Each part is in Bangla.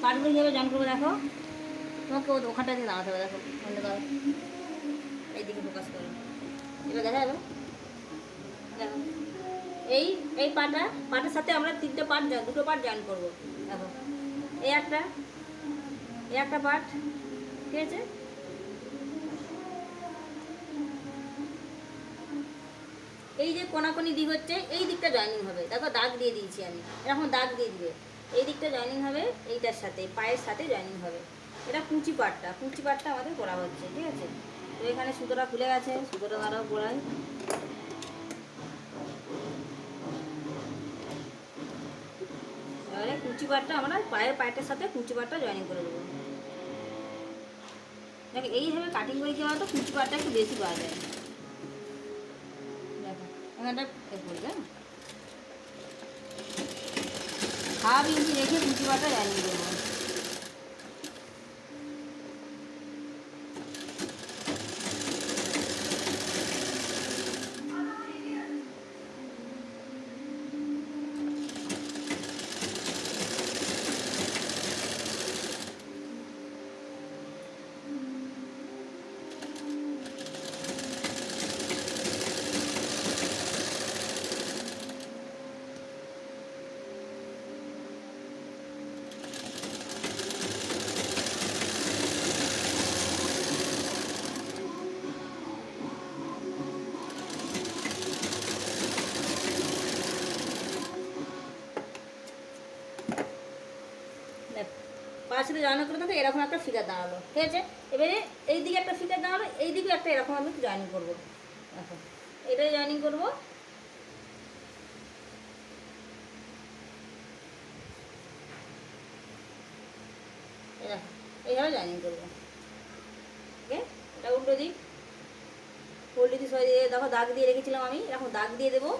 পাটগুলো কীভাবে জয়েন করবো দেখো, তোমাকে ওখানটা দিয়ে দাঁড়াতে হবে। দেখো অন্ধকার, এইদিকে ফোকাস করো, এবার দেখা যাবে। দেখো এই এই পাটের সাথে আমরা দুটো পাট জয়েন করবো। দেখো এই একটা পাট, ঠিক আছে। এই যে কোনাকুনি দিক হচ্ছে, এই দিকটা জয়েনিং হবে। দেখো দাগ দিয়ে দিয়েছি আমি, এরকম দাগ দিয়ে দিবে। এই দিকটা জয়েনিং হবে এইটার সাথে, পায়ের সাথে জয়েনিং হবে। এটা কুচি পাটটা আমাদের করা হচ্ছে, ঠিক আছে। তো এখানে সুতোটা খুলে গেছে, সুতোটা দ্বারাও গোড়ায়। এবারে কুচি পাটটা আমরা পায়েরটার সাথে কুচি পাটটা জয়েনিং করে দেবো। দেখো এইভাবে কাটিং করে দেওয়া তো কুচি পাটটা একটু বেশি পাওয়া যায়। দেখো এখানটা করবে, হাফ ইঞ্চি রেখে কুচি পাটটা জয়েনিং করবো। পায়ের সাথে জয়েন করে দেবো, এরকম একটা ফিগার দাঁড়ালো, ঠিক আছে। এবারে এই দিকে একটা ফিগার দাঁড়ালো, এই দিকে একটা এরকম আমি জয়েনিং করবো। দেখো এটাই জয়েনিং করবো। দেখো এইভাবে জয়েনিং করবো, ওকে। এটা উল্টো দিক, দেখো দাগ দিয়ে রেখেছিলাম আমি, এরকম দাগ দিয়ে দেবো।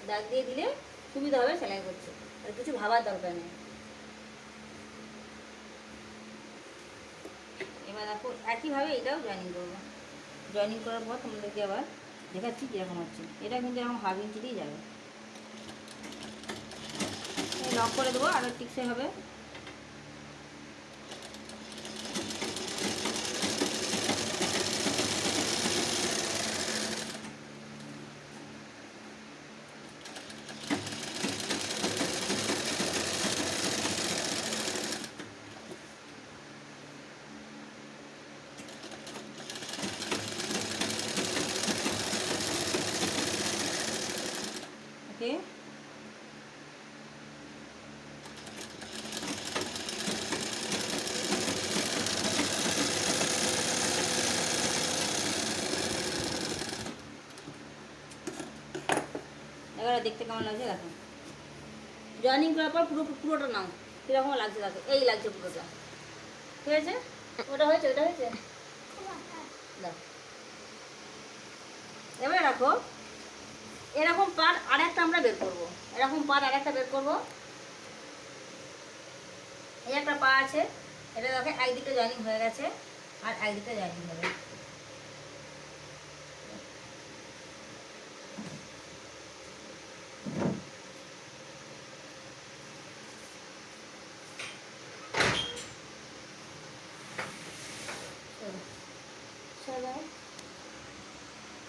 দাগ দিয়ে দিলে সুবিধা হবে সেলাই করতে, আর কিছু ভাবার দরকার নেই। এবার দেখো একইভাবে এটাও জয়েনিং করবো। জয়েনিং করার পর তোমাদেরকে আবার দেখাচ্ছি কীরকম হচ্ছে। এটা কিন্তু এরকম হাফ ইঞ্চি দিয়ে যাবে, লক করে দেবো, আরও টিকসে হবে। ওকে, এবারে দেখতে কেমন লাগছে দেখো। জয়েনিং করার পর পুরোটা নাও কীরকম লাগছে দেখো, এই লাগছে পুরোটা, ঠিক আছে। ওটা হয়েছে দেখো। এবারে রাখো, এরকম পার আরেকটা আমরা বের করবো, বের করবো। এই একটা পা আছে, এটা দেখো একদিকটা জয়েনিং হয়ে গেছে, আর একদিকটা জয়েনিং হবে।